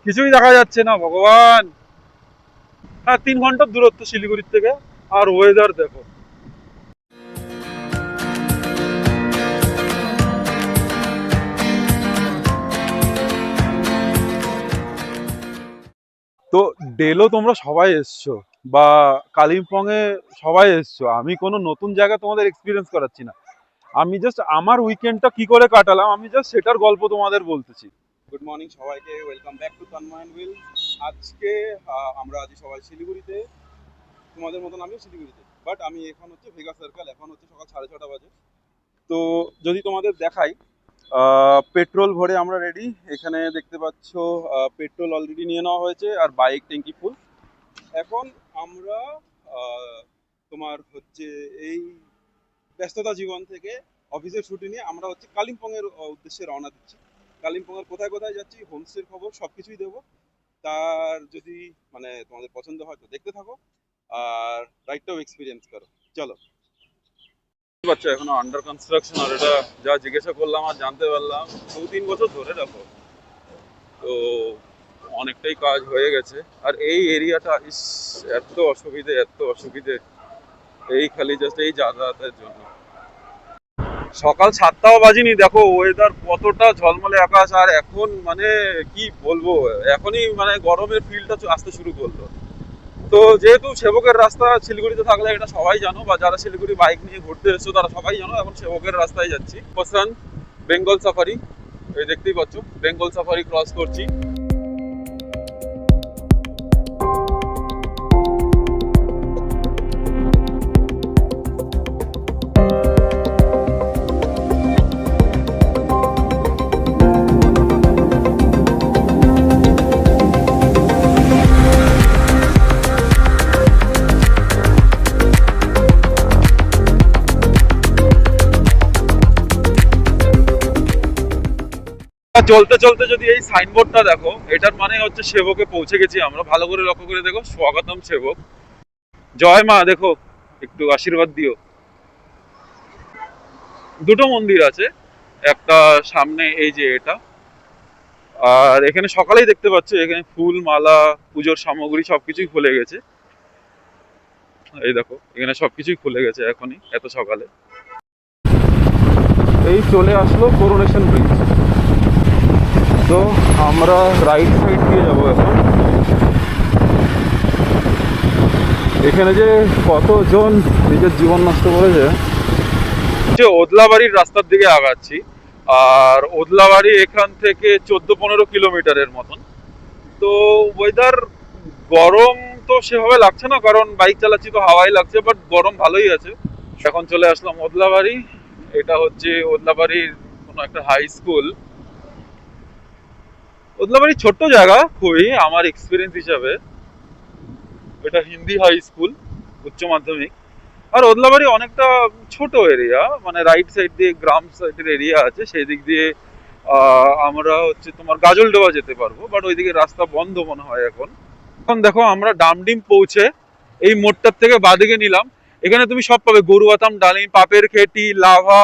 কিছুই দেখা যাচ্ছে না ভগবান। হ্যাঁ, 3 ঘন্টার দূরত্ব শিলিগুড়ির থেকে। আর ওয়েদার দেখো। তো ডেলো তোমরা সবাই এসছো, বা কালিম্পং এ সবাই এসছো, আমি কোনো নতুন জায়গা তোমাদের এক্সপিরিয়েন্স করাচ্ছি না। আমি জাস্ট আমার উইকেন্ডটা কি করে কাটালাম, আমি জাস্ট সেটার গল্প তোমাদের বলতেছি। গুড মর্নিং সবাইকে, welcome back to Tanmoy and Will. আজকে আমরা আজ সবাই শিলিগুড়িতে, তোমাদের মতন আমিও শিলিগুড়িতে, বাট আমি এখন হচ্ছে ভেগা সার্কেল। এখন হচ্ছে সকাল 6:30 বাজে। তো যদি তোমাদের দেখাই, পেট্রোল ভরে আমরা রেডি। এখানে দেখতে পাচ্ছ পেট্রোল অলরেডি নিয়ে নেওয়া হয়েছে আর বাইক ট্যাঙ্কি ফুল। এখন আমরা তোমার হচ্ছে এই ব্যস্ততা জীবন থেকে অফিসের ছুটি নিয়ে আমরা হচ্ছে কালিম্পংয়ের উদ্দেশ্যে রওনা দিচ্ছি। কালিম্পংয়ের কোথায় কোথায় যাচ্ছি, হোমস্টের খবর সব কিছুই দেবো। তার যদি মানে তোমাদের পছন্দ হয় তো দেখতে থাকো, আর রাইডটাও এক্সপিরিয়েন্স করো। চলো। বাচ্চা এখনো আন্ডার কনস্ট্রাকশন, আর এটা যা জিজ্ঞাসা করলাম আর জানতে পারলাম 2-3 বছর ধরে রাখো। তো অনেকটাই কাজ হয়ে গেছে। আর এই এরিয়াটা ইস, এত অসুবিধে, এত অসুবিধে, এই খালি জাস্ট এই যাতায়াতের জন্য। সকাল 7টাও বাজিনি, দেখো ওয়েদার কতটা ঝলমলে আকাশ। আর এখন মানে কি বলবো, এখনই মানে গরমের ফিলটা আসতে শুরু করলো। তো যেহেতু সেবকের রাস্তা শিলিগুড়িতে থাকলে এটা সবাই জানো, বা যারা শিলিগুড়ি বাইক নিয়ে ঘুরতে এসছো তারা সবাই জানো, এখন সেবকের রাস্তায় যাচ্ছি। পসান বেঙ্গল সাফারি, এই দেখতেই পাচ্ছ বেঙ্গল সাফারি ক্রস করছি। চলতে চলতে যদি এই সাইনবোর্ডটা দেখো, এটার মানে হচ্ছে সেবকে পৌঁছে গেছি আমরা। ভালো করে লক্ষ্য করে দেখো, স্বাগতম সেবক, জয় মা। দেখো, একটু আশীর্বাদ দিও। দুটো মন্দির আছে, একটা সামনে এই যে এটা, আর এখানে সকালেই দেখতে পাচ্ছ এখানে ফুল মালা পুজোর সামগ্রী সবকিছুই খুলে গেছে। এই দেখো এখানে সবকিছুই খুলে গেছে এখনই এত সকালে। এই চলে আসলো করোনেশন ব্রিজ। তো আমরা রাইট সাইড দিয়ে যাবো এখন। এখানে যে কতজন নিজের জীবন নষ্ট করেছে। যে ওদলাবাড়ির রাস্তার দিকে আগাচ্ছি, আর ওদলাবাড়ি এখান থেকে 14-15 কিলোমিটারের মতন। তো ওয়েদার গরম তো সেভাবে লাগছে না, কারণ বাইক চালাচ্ছি তো হাওয়াই লাগছে, বাট গরম ভালোই আছে। এখন চলে আসলাম ওদলাবাড়ি। এটা হচ্ছে ওদলাবাড়ির কোনো একটা হাই স্কুল। ওদলাবাড়ি ছোট্ট জায়গা খুবই, আমার এক্সপিরিয়েন্স হিসাবে। এটা হিন্দি হাই স্কুল, উচ্চ মাধ্যমিক। আর ওদলাবাড়ি অনেকটা ছোট এরিয়া, মানে রাইট সাইড দিয়ে গ্রাম সাইডের এরিয়া আছে, সেই দিক দিয়ে আমরা হচ্ছে তোমার গাজলডোবা যেতে পারবো, বাট ওইদিকে রাস্তা বন্ধ মনে হয় এখন। এখন দেখো আমরা ডামডিম পৌঁছে এই মোড়টার থেকে বাদিকে নিলাম। এখানে তুমি সব পাবে, গরুয়াতাম, ডালিম, পাপের খেটি, লাভা,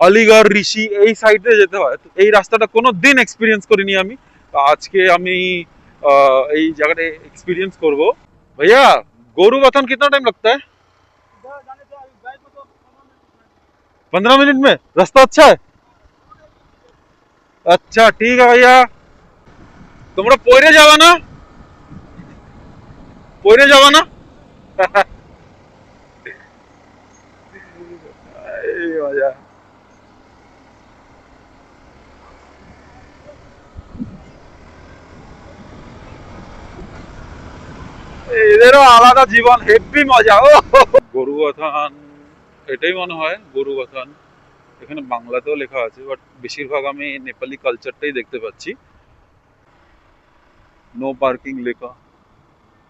আলিগড়, ঋষি, এই সাইডে যেতে হয়। তো এই রাস্তাটা কোনো দিন এক্সপিরিয়েন্স করিনি আমি, তো আজকে আমি এই জায়গাটা এক্সপিরিয়েন্স করব। भैया गोरूबथान कितना टाइम लगता है? 15 मिनट में रास्ता अच्छा है। अच्छा ठीक है भैया। তোমরা পইরে যাবা না? পইরে যাবা না? এই মজা। এদেরও আলাদা জীবন, হেভি মজা। ও গরুবথান, এটাই মনে হয় গরুবথান। এখানে বাংলাতেও লেখা আছে, বাট বেশিরভাগ আমি নেপালি কালচারটাই দেখতে পাচ্ছি। নো পার্কিং লেখা।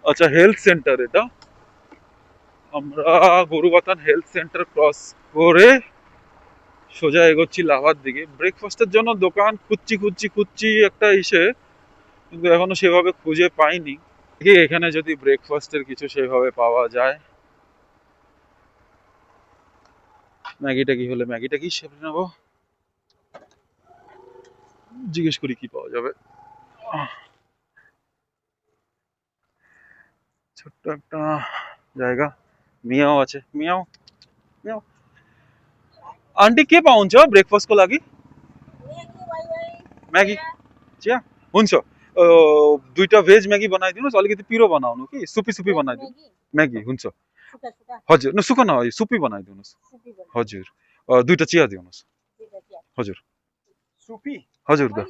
আচ্ছা, হেলথ সেন্টার এটা। আমরা গরুবাথান হেলথ সেন্টার ক্রস করে সোজা এগোচ্ছি লাভার দিকে। ব্রেকফাস্টের জন্য দোকান খুঁজছি খুঁজছি খুঁজছি একটা ইসে, কিন্তু এখনো সেভাবে খুঁজে পাইনি। দেখি এখানে যদি ব্রেকফাস্টের কিছু সেভাবে পাওয়া যায়। ম্যাগিটা কি হলে ম্যাগিটা কি সেরে নেবো। জিজ্ঞেস করি কি পাওয়া যাবে। আহ, ছোট্ট একটা জায়গা, মিয়াও আছে, মিয়াও মিয়াও। आंटी के पाउँछ ब्रेकफास्टको लागि? म्यागी चिया हुन्छ। दुईटा भेज म्यागी बनाइदिनुहोस्, अलिकति पिरो बनाउनु कि सुपी सुपी बनाइदिनु। म्यागी हुन्छ हजुर, न सुक्खा नभए सुपी बनाइदिनुहोस् हजुर। दुईटा चिया दिनुहोस् हजुर सुपी हजुर दा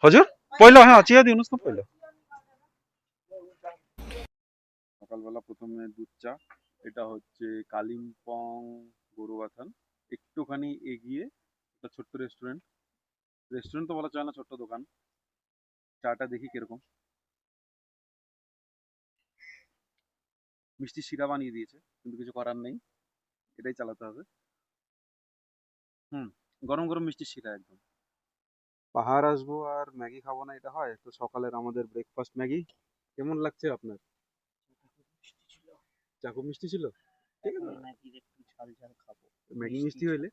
हजुर पहिला হ্যাঁ চিয়া দিनुहोस् না पहिला। সকালবেলা প্রথমে দুধ চা, এটা হচ্ছে কালিম্পং গরুবাথান, একটুখানি এগিয়ে একটা ছোট্ট রেস্টুরেন্ট, রেস্টুরেন্ট তো বলা যায় না, ছোট্ট দোকান। চাটা দেখি কিরকম, মিষ্টি শিরা বানিয়ে দিয়েছে কিন্তু কিছু করার নেই, এটাই চালাতে হবে। হুম, গরম গরম মিষ্টি শিরা একদম। পাহাড় আসবো আর ম্যাগি খাবো না, এটা হয়? তো সকালের আমাদের ব্রেকফাস্ট ম্যাগি। কেমন লাগছে আপনার? চা খুব মিষ্টি ছিল, ঠিক আছে ম্যাগি মিষ্টি হইলে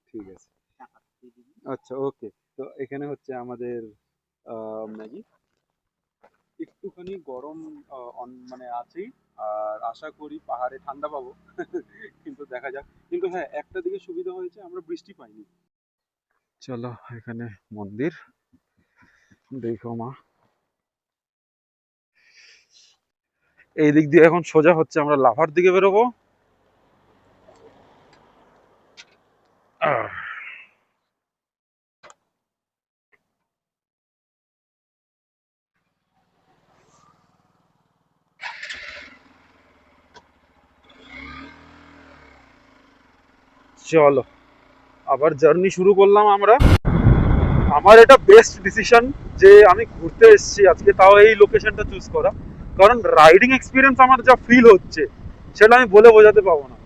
ঠিক আছে। আচ্ছা ওকে, তো এখানে হচ্ছে আমাদের ম্যাগি, একটুখানি গরম মানে আছেই, আর আশা করি পাহাড়ে ঠান্ডা পাবো কিন্তু দেখা যাক। কিন্তু হ্যাঁ, একটা দিকে সুবিধা হয়েছে, আমরা বৃষ্টি পাইনি। চলো এখানে মন্দির দেখো মা, এই দিক দিয়ে এখন সোজা হচ্ছে আমরা লাভার দিকে বেরোবো। আহ, চলো আবার জার্নি শুরু করলাম আমরা। আমার এটা বেস্ট ডিসিশন যে আমি ঘুরতে এসেছি আজকে, তাও এই লোকেশনটা চুজ করা, কারণ রাইডিং এক্সপিরিয়েন্স আমার যা ফিল হচ্ছে সেটা আমি বলে বোঝাতে পারবো না।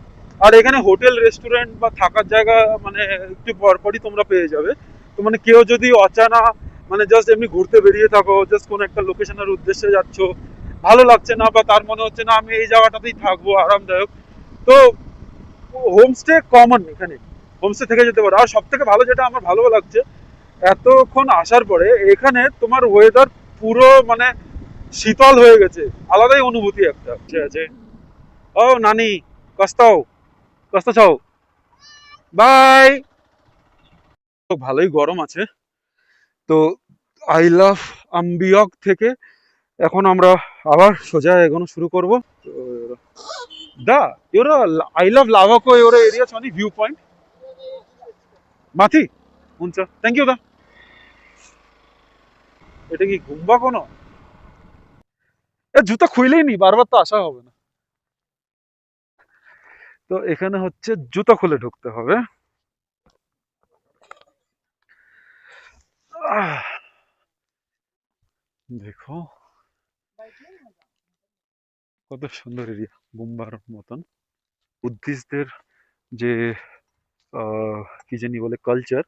আর এখানে হোটেল রেস্টুরেন্ট বা থাকার জায়গা মানে একটু পরপরই তোমরা পেয়ে যাবে। তো মানে কেউ যদি অচানা মানে জাস্ট এমনি ঘুরতে বেরিয়ে থাকো, জাস্ট কোনো একটা লোকেশনের উদ্দেশ্যে যাচ্ছ, ভালো লাগছে না বা তার মনে হচ্ছে না আমি এই জায়গাটাতেই থাকবো আরামদায়ক, তো হোমস্টে কমন, এখানে হোমস্টে থেকে যেতে পারো। আর সব থেকে ভালো যেটা আমার ভালো লাগছে এতক্ষণ আসার পরে, এখানে তোমার ওয়েদার পুরো মানে শীতল হয়ে গেছে, আলাদাই অনুভূতি একটা আছে। ও নানি কস্তাও কস্তা চাও বাই। তো ভালোই গরম আছে, তো আই লাভ আম্বিয়ক থেকে এখন আমরা আবার সোজা এগোনো শুরু করব। দা एउटा आई लभ लाभाको एउटा एरिया छ नि भ्यू पोइन्ट माथि, हुन्छ थ्याङ्क यू दा। এটা কি ঘুমবা কোনো? এ জুতা খুইলেই নি, বারবার তো আসা হবে না। তো এখানে হচ্ছে জুতা খুলে ঢুকতে হবে। আহ, দেখো কত সুন্দর এরিয়া, গুম্বার মতন। বুদ্ধিস্টদের যে কি জানি বলে কালচার,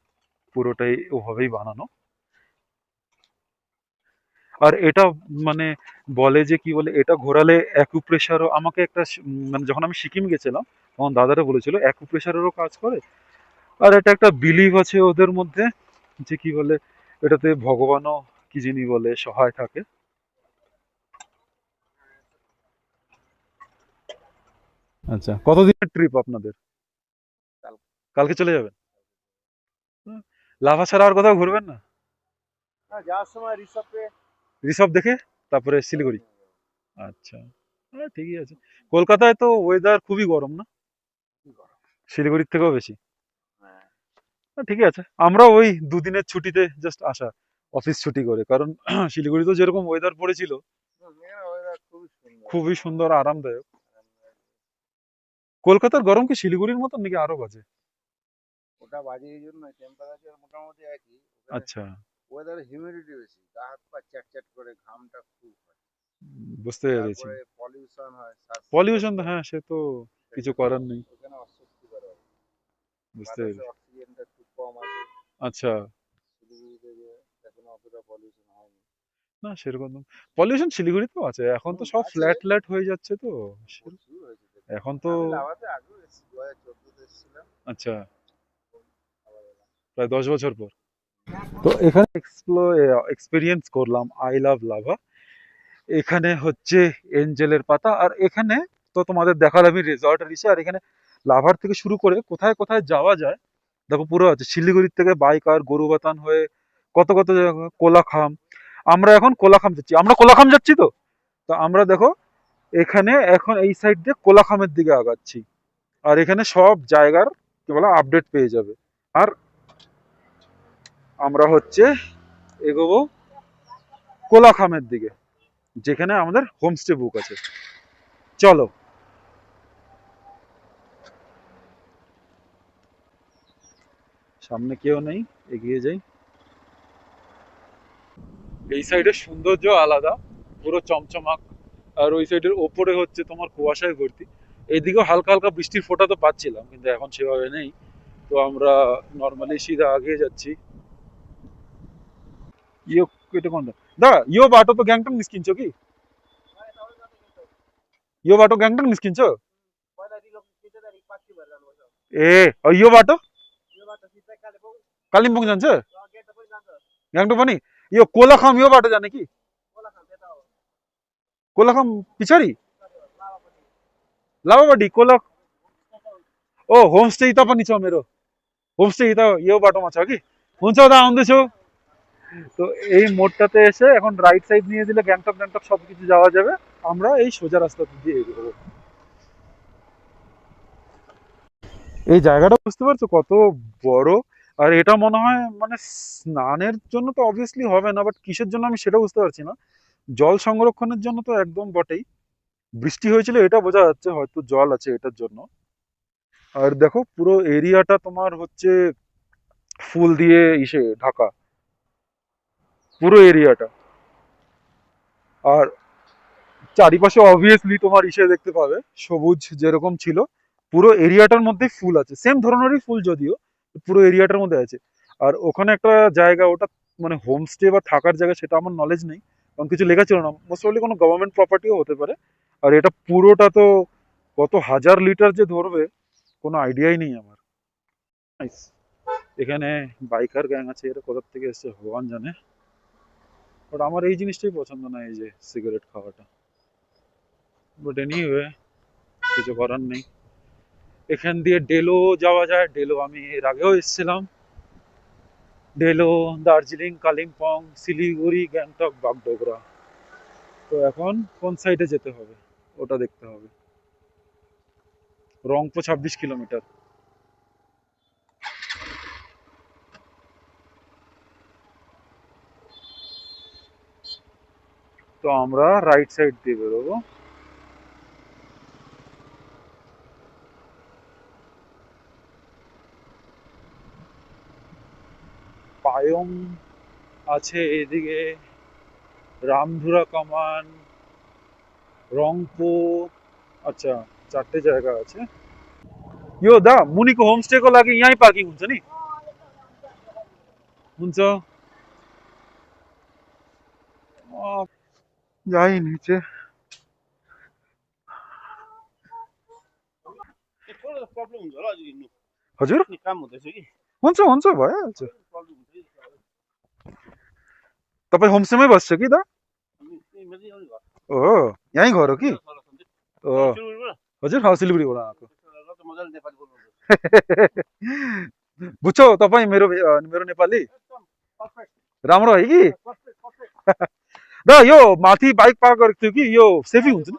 পুরোটাই ওভাবেই বানানো। আর এটা মানে বলে যে কি বলে, এটা ঘোরালে অ্যাকুপ্রেশারও, আমাকে একটা মানে যখন আমি সিকিম গেছিলাম তখন দাদারা বলেছিল অ্যাকুপ্রেশারেরও কাজ করে। আর এটা একটা বিলিভ আছে ওদের মধ্যে যে কি বলে, এটাতে ভগবানও কি জানি বলে সহায় থাকে। আচ্ছা, কতদিনের ট্রিপ আপনাদের? কালকে চলে যাবেন? লাভা ছাড়া আর কোথাও ঘুরবেন না? যাওয়ার সময় রিসর্টে রিসর্ট দেখে তারপরে শিলিগুড়ি। আচ্ছা, ঠিকই আছে। কলকাতায় তো ওয়েদার খুবই গরম না, শিলিগুড়ির থেকেও বেশি। ঠিকই আছে, আমরা ওই দুদিনের ছুটিতে জাস্ট আসা, অফিস ছুটি করে, কারণ শিলিগুড়িতে যেরকম ওয়েদার পড়েছিল খুবই সুন্দর আরামদায়ক। কলকাতার গরম কি শিলিগুড়ির মতন নাকি আরো বাজে? ওটা বাজে এই জন্য টেম্পারেচার মোটামুটি একই, আচ্ছা, ওয়েদারে হিউমিডিটি বেশি, গা হাত পা চ্যাট করে, ঘামটা খুব হয়, বুঝতে পেরেছি। তারপরে পলিউশন হয়, পলিউশন, হ্যাঁ সে তো কিছু করার নেই, ওখানে অস্বস্তিকর হয়, বুঝতে পেরেছি। অক্সিজেনটা খুব কম আছে। আচ্ছা, শিলিগুড়িতে যে এখন অতটা পলিউশন হয়নি, না সেরকম পলিউশন শিলিগুড়িতেও আছে, এখন তো সব আছে, ফ্ল্যাট ফ্ল্যাট হয়ে যাচ্ছে তো প্রচুর হয়েছে। এখন তো। আমি লাভাতে আগেও এসেছি, 2014-তে এসেছিলাম। আচ্ছা, প্রায় 10 বছর পর। তো এখানে এক্সপিরিয়েন্স করলাম আই লাভ লাভা। এখানে হচ্ছে এঞ্জেলের পাতা, আর এখানে তো তোমাদের দেখালাম আমি রিসর্টের এসে, আর এখানে লাভার থেকে শুরু করে কোথায় কোথায় যাওয়া যায় দেখো পুরো আছে। শিলিগুড়ির থেকে বাইকার গরুবাতান হয়ে কত কত জায়গা, কোলাখাম। আমরা এখন কোলাখাম যাচ্ছি, আমরা কোলাখাম যাচ্ছি তো। তো আমরা দেখো এখানে এখন এই সাইড দিয়ে কোলাখামের দিকে আগাচ্ছি, আর এখানে সব জায়গার কি বলে আপডেট পেয়ে যাবে। আর আমরা হচ্ছে এগোবো কোলাখামের দিকে, যেখানে আমাদের হোমস্টে বুক আছে। চলো। সামনে কেউ নেই, এগিয়ে যাই। এই সাইডের সৌন্দর্য আলাদা, পুরো চমচমাক। আর ওই সাইডের ওপরে হচ্ছে তোমার কুয়াশায় ভর্তি। এইদিকেও হালকা হালকা বৃষ্টির ফোঁটা তো পাচ্ছিলাম, কিন্তু এখন সেভাবে নেই। তো আমরা নর্মালি সিধা আগে যাচ্ছি। ইয়ো, এটা কোন দা? ইয়ো বাটো তো গ্যাংটক নিস্কিনছো কি? ইয়ো বাটো গ্যাংটক নিস্কিনছো? এ, ইয়ো বাটো কালিম্পং जान्छ গ্যাংটক पनि? यो कोलाखाम यो बाटो जाने कि? कोलाखाम पछाडि लाभापट्टि कोला। ओ होमस्टे यता पनि छ मेरो, হোমস্টে यता यो बाटोमा छ कि। हुन्छ দাদা आउँदैछु। তো এই মোড়টাতে এসে এখন রাইট সাইড নিয়ে দিলে গ্যাংটক গ্যাংটক সবকিছু যাওয়া যাবে। আমরা এই সোজা রাস্তা দিয়ে এগোবো। এই জায়গাটা বুঝতে পারছো কত বড়? আর এটা মনে হয় মানে স্নানের জন্য তো অবভিয়াসলি হবে না, বাট কিসের জন্য আমি সেটা বুঝতে পারছি না। জল সংরক্ষণের জন্য তো একদম বটেই। বৃষ্টি হয়েছিল এটা বোঝা যাচ্ছে, হয়তো জল আছে এটার জন্য। আর দেখো পুরো এরিয়াটা তোমার হচ্ছে ফুল দিয়ে ইসে ঢাকা, পুরো এরিয়াটা। আর চারিপাশে অবভিয়াসলি তোমার ইসে দেখতে পাবে, সবুজ যেরকম ছিল পুরো এরিয়াটার মধ্যে ফুল আছে, সেম ধরনেরই ফুল যদিও পুরো এরিয়াটার মধ্যে আছে। আর ওখানে একটা জায়গা, ওটা মানে হোমস্টে বা থাকার জায়গা সেটা আমার নলেজ নেই, কারণ কিছু লেখা ছিল না। মোস্ট প্রবাবলি কোনো গভর্নমেন্ট প্রপার্টিও হতে পারে। আর এটা পুরোটা তো কত হাজার লিটার যে ধরবে কোনো আইডিয়াই নেই আমার। Nice. এখানে বাইকার গ্যাং আছে, এরা কোথা থেকে এসছে ভগবান জানে। বাট আমার এই জিনিসটাই পছন্দ না, এই যে সিগারেট খাওয়াটা। বাট এনিওয়ে, কিছু করার নেই। এখান দিয়ে ডেলো যাওয়া যায়, ডেলো আমি এর আগেও এসেছিলাম। ডেলো, দার্জিলিং, কালিম্পং, শিলিগুড়ি, গ্যাংটক, বাগডোগরা। তো এখন কোন সাইডে যেতে হবে ওটা দেখতে হবে। রংপো 26 কিলোমিটার। তো আমরা রাইট সাইড দিয়ে বেরোবো। পায়ং আছে এদিকে, রামধুরা কামান, रंगपो। अच्छा, चारटे जगह আছে। यो दा मुनिको होमस्टे को लागि यहीँ पार्किङ हुन्छ नि? हुन्छ। যাই নিচে। प्रब्लम हुन्छ होला अझै हिँड्नु। हजुर काम हुँदैछ कि। हुन्छ हुन्छ भइहाल्छ। तपाईँ होमस्टेमै बस्छ कि दा? ओ, यहीँ घर हो कि? ओ हजुर, सिलगढीबाट आएको। बुझ्छौ तपाईँ मेरो मेरो नेपाली राम्रो है कि? दा यो माथि बाइक पार्क गरेको थियो कि, यो सेफी हुन्छ नि?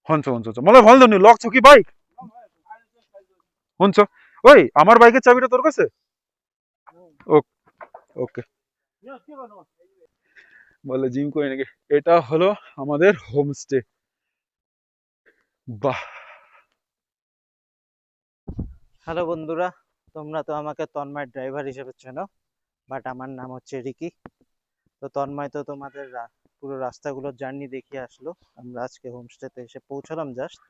हुन्छ हुन्छ हुन्छ, मलाई भन्नु नि लक छ कि बाइक? हुन्छ। ওই আমার বাইকের চাবিটা তোর কাছে? ওকে। বলে জিম করে নাকি। এটা হলো আমাদের হোমস্টে। বাহ। হ্যালো বন্ধুরা, তোমরা তো আমাকে তন্ময় ড্রাইভার হিসেবে চেনো, বাট আমার নাম হচ্ছে রিকি। তো তন্ময় তো তোমাদের পুরো রাস্তাগুলোর জার্নি দেখিয়ে আসলো। আমরা আজকে হোমস্টেতে এসে পৌঁছলাম জাস্ট।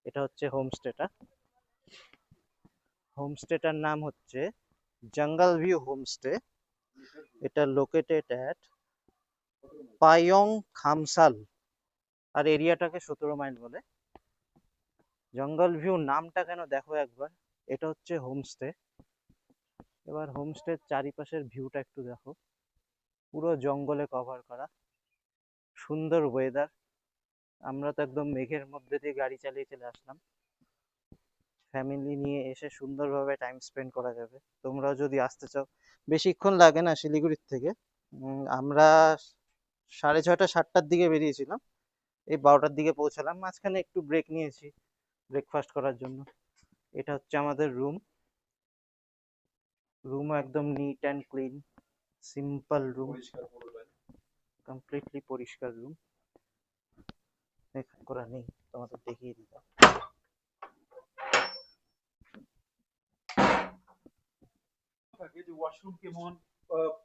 এটা হচ্ছে হোমস্টেটা। হোমস্টেটার নাম হচ্ছে জঙ্গল ভিউ হোমস্টে। এটা লোকেটেড অ্যাট পায়ং খামসাল, আর এরিয়াটাকে 17 মাইল বলে। জঙ্গল ভিউ নামটা কেন দেখো একবার, এটা হচ্ছে হোমস্টে। এবার হোমস্টের চারিপাশের ভিউটা একটু দেখো, পুরো জঙ্গলে কভার করা, সুন্দর ওয়েদার। আমরা তো একদম মেঘের মধ্যে দিয়ে গাড়ি চালিয়ে চলে আসলাম। ফ্যামিলি নিয়ে এসে সুন্দরভাবে টাইম স্পেন্ড করা যাবে। তোমরাও যদি আসতে চাও, বেশিক্ষণ লাগে না শিলিগুড়ির থেকে। আমরা 6:30 7টার দিকে বেরিয়েছিলাম, এই 12টার দিকে পৌঁছালাম। মাঝখানে একটু ব্রেক নিয়েছি ব্রেকফাস্ট করার জন্য। এটা হচ্ছে আমাদের রুমও একদম neat and clean, simple room, পরিষ্কার পুরোটাই। কমপ্লিটলি পরিষ্কার রুম, মেকআপ করা নেই, তোমাদের দেখিয়ে দিতাম। থাকে যে ওয়াশরুম কেমন,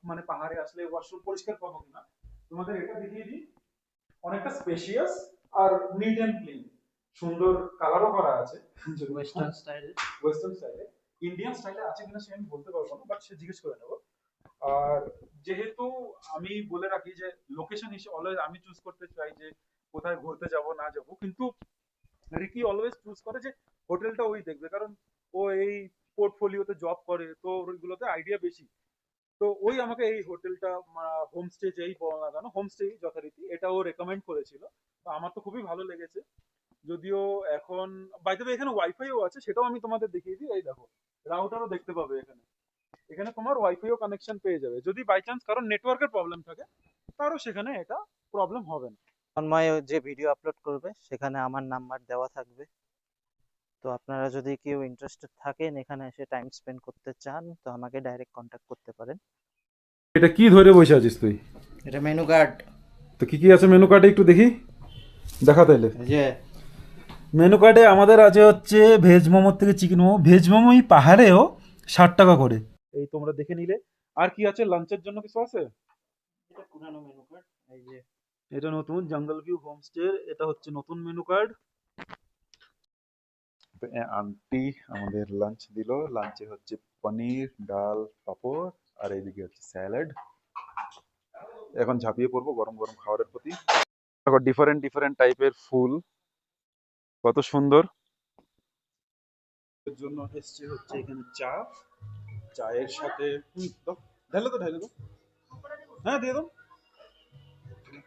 মানে পাহাড়ে আসলে ওয়াশরুম পরিষ্কার পাবো কিনা, তোমাদের এটা দেখিয়ে দিই। অনেকটা স্পেশিয়াস আর নিট এন্ড ক্লিন, সুন্দর কালারও করা আছে। ওয়েস্টার্ন স্টাইলে। ওয়েস্টার্ন স্টাইলে, ইন্ডিয়ান স্টাইলে আছে কিনা সে আমি বলতে পারবো না, বাট সে জিজ্ঞেস করে নেবো। আর যেহেতু আমি বলে রাখি যে লোকেশন হিসেবে অলওয়েজ আমি চুজ করতে চাই যে কোথায় ঘুরতে যাব না যাব, কিন্তু রিকি অলওয়েজ চুজ করে যে হোটেলটা ওই দেখবে, কারণ ও এই পোর্টফোলিওতে জব করে, তো ওইগুলোতে আইডিয়া বেশি। তো ওই আমাকে এই হোটেলটা, হোমস্টে যেই বলো না কেন, হোমস্টে যথারীতি এটা ও রেকমেন্ড করেছিল। তো আমার তো খুবই ভালো লেগেছে। যদিও এখন বাই দ্য ওয়ে এখানে ওয়াইফাইও আছে, সেটাও আমি তোমাদের দেখিয়ে দিই। এই দেখো, রাউটারও দেখতে পাবে এখানে। এখানে তোমার ওয়াইফাইও কানেকশন পেয়ে যাবে, যদি বাই চান্স কারণ নেটওয়ার্কের প্রবলেম থাকে, তারও সেখানে এটা প্রবলেম হবে না। তন্ময় যে ভিডিও আপলোড করবে সেখানে আমার নাম্বার দেওয়া থাকবে। তো আপনারা যদি কেউ ইন্টারেস্টেড থাকেন, এখানে এসে টাইম স্পেন্ড করতে চান, তো আমাকে ডাইরেক্ট কন্ট্যাক্ট করতে পারেন। এটা কি ধরে বসে আছিস তুই? এটা মেনু কার্ড। তো কি কি আছে মেনু কার্ডে একটু দেখি, দেখা তাইলে। যে মেনু কার্ডে আমাদের আছে হচ্ছে ভেজ মোমোর থেকে চিকেন মোমো, ভেজ মোমো এই পাহাড়েও 60 টাকা করে। এই তোমরা দেখে নিলে। আর কি আছে লাঞ্চের জন্য, কিছু আছে? এটা পুরানো মেনু কার্ড, এই যে এটা নতুন জঙ্গল ভিউ হোমস্টে, এটা হচ্ছে নতুন মেনু কার্ড। আন্টি আমাদের লাঞ্চ দিল, লাঞ্চে হচ্ছে পনির, ডাল, পাপড়, আর এইদিকে হচ্ছে স্যালাড। এখন ঝাঁপিয়ে পড়বো গরম গরম খাবারের প্রতি। দেখো ডিফারেন্ট ডিফারেন্ট টাইপের ফুল, কত সুন্দর। এর জন্য এসছে হচ্ছে এখানে চা, চায়ের সাথে দাও, ঢেলে তো ঢেলে দাও, হ্যাঁ দিয়ে দাও,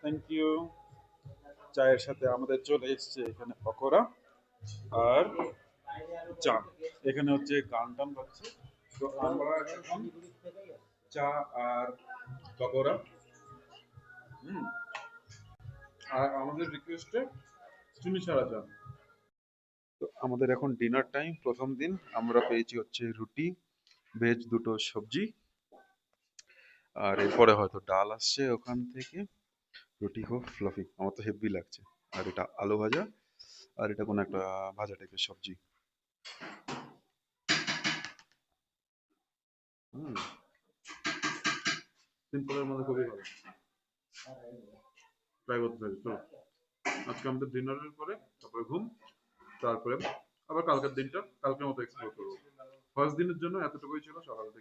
থ্যাংক ইউ। চায়ের সাথে আমাদের চলে এসছে এখানে পকোড়া আর চা। এখানে হচ্ছে গান টান বাজছে, তো আমরা এখন চা আর পকোড়া, আর আমাদের রিকোয়েস্টে চিনি ছাড়া চা। তো আমাদের এখন ডিনার টাইম। প্রথম দিন আমরা পেয়েছি হচ্ছে রুটি, ভেজ দুটো সবজি, আর এরপরে হয়তো ডাল আসছে ওখান থেকে। রুটি খুব ফ্লাফি, আমার তো হেভি লাগছে। আর এটা আলু ভাজা, আর এটা কোনো একটা ভাজা টাইপের সবজি। সিম্পলের মধ্যে খুবই ভালো, ট্রাই করতে থাকি। চলো আজকে আমাদের ডিনারের পরে তারপরে ঘুম, তারপরে আবার কালকের দিনটা কালকের মতো এক্সপ্লোর করবো। ফার্স্ট দিনের জন্য এতটুকুই ছিল সকাল থেকে।